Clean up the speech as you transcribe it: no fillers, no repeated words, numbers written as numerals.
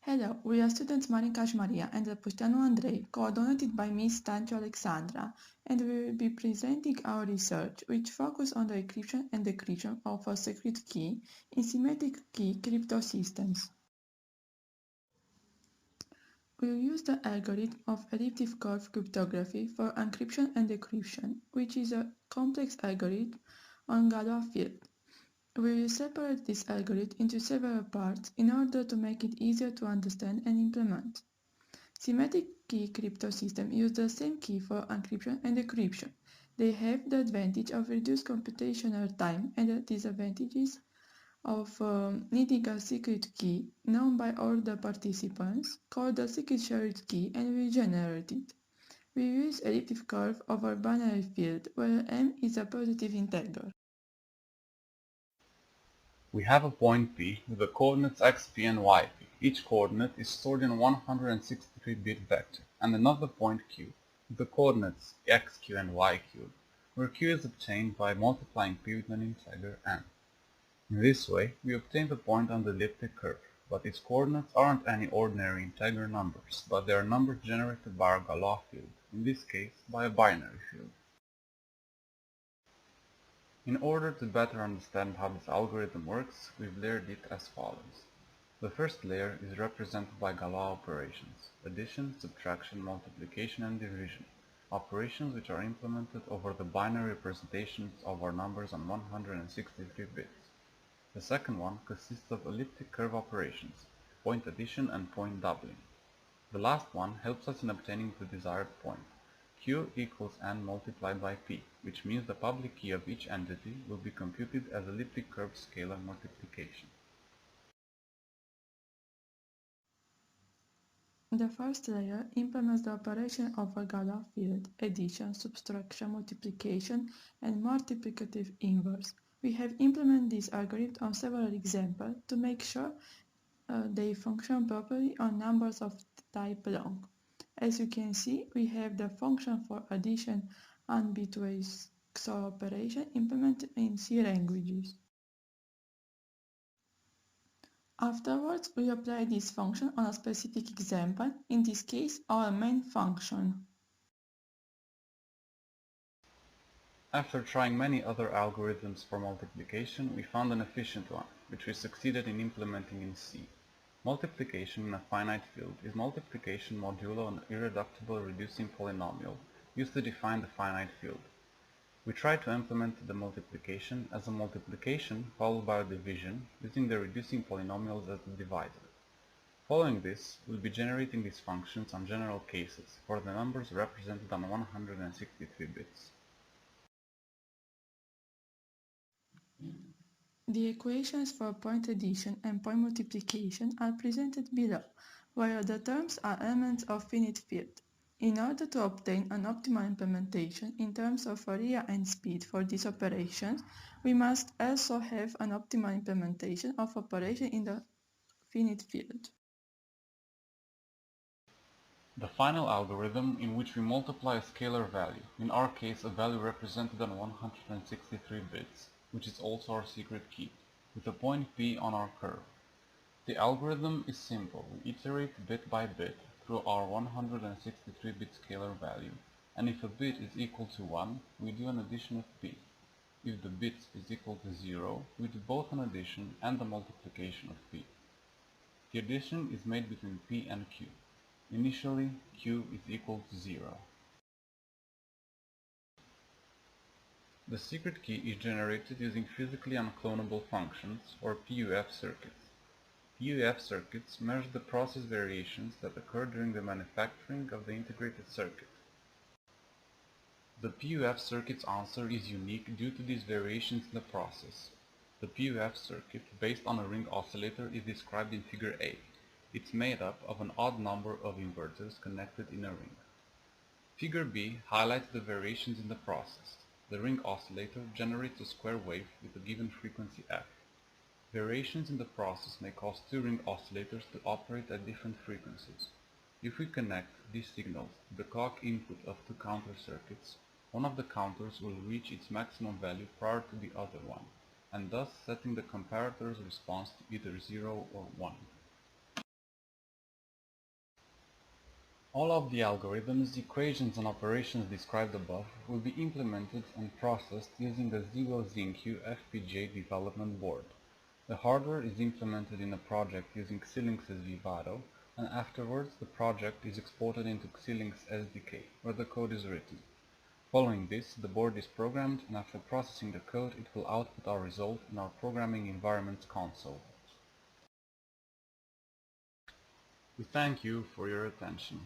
Hello, we are students Marin Maria and Pușteanu Andrei, coordinated by Ms. Stanciu Alexandra, and we will be presenting our research, which focuses on the encryption and decryption of a secret key in symmetric key crypto systems. We will use the algorithm of elliptic curve cryptography for encryption and decryption, which is a complex algorithm on Galois field. We will separate this algorithm into several parts in order to make it easier to understand and implement. Symmetric key crypto systems use the same key for encryption and decryption. They have the advantage of reduced computational time and the disadvantages of needing a secret key known by all the participants, called the secret shared key, and we generate it. We use elliptic curve over binary field, where m is a positive integer. We have a point P with the coordinates xp and yp. Each coordinate is stored in a 163-bit vector, and another point Q with the coordinates xq and yq, where q is obtained by multiplying p with an integer n. In this way, we obtain the point on the elliptic curve, but its coordinates aren't any ordinary integer numbers, but they are numbers generated by our Galois field, in this case by a binary field. In order to better understand how this algorithm works, we've layered it as follows. The first layer is represented by Galois operations: addition, subtraction, multiplication, and division, operations which are implemented over the binary representations of our numbers on 163 bits. The second one consists of elliptic curve operations, point addition and point doubling. The last one helps us in obtaining the desired point. Q equals n multiplied by p, which means the public key of each entity will be computed as elliptic curve scalar multiplication. The first layer implements the operation of a Galois field: addition, subtraction, multiplication, and multiplicative inverse. We have implemented this algorithm on several examples to make sure they function properly on numbers of type long. As you can see, we have the function for addition and bitwise XOR operation implemented in C languages. Afterwards, we apply this function on a specific example, in this case our main function. After trying many other algorithms for multiplication, we found an efficient one, which we succeeded in implementing in C. Multiplication in a finite field is multiplication modulo an irreducible reducing polynomial used to define the finite field. We try to implement the multiplication as a multiplication followed by a division using the reducing polynomials as the divisor. Following this, we'll be generating these functions on general cases for the numbers represented on 163 bits. The equations for point addition and point multiplication are presented below, where the terms are elements of finite field. In order to obtain an optimal implementation in terms of area and speed for these operations, we must also have an optimal implementation of operation in the finite field. The final algorithm, in which we multiply a scalar value, in our case a value represented on 163 bits, which is also our secret key, with a point P on our curve. The algorithm is simple. We iterate bit by bit through our 163-bit scalar value, and if a bit is equal to 1, we do an addition of P. If the bit is equal to 0, we do both an addition and the multiplication of P. The addition is made between P and Q. Initially, Q is equal to 0. The secret key is generated using physically unclonable functions, or PUF circuits. PUF circuits measure the process variations that occur during the manufacturing of the integrated circuit. The PUF circuit's answer is unique due to these variations in the process. The PUF circuit, based on a ring oscillator, is described in Figure A. It's made up of an odd number of inverters connected in a ring. Figure B highlights the variations in the process. The ring oscillator generates a square wave with a given frequency f. Variations in the process may cause two ring oscillators to operate at different frequencies. If we connect these signals to the clock input of two counter circuits, one of the counters will reach its maximum value prior to the other one, and thus setting the comparator's response to either 0 or 1. All of the algorithms, equations and operations described above will be implemented and processed using the ZWO ZenQ FPGA development board. The hardware is implemented in a project using Xilinx's Vivado, and afterwards the project is exported into Xilinx SDK, where the code is written. Following this, the board is programmed, and after processing the code it will output our result in our programming environment's console. We thank you for your attention.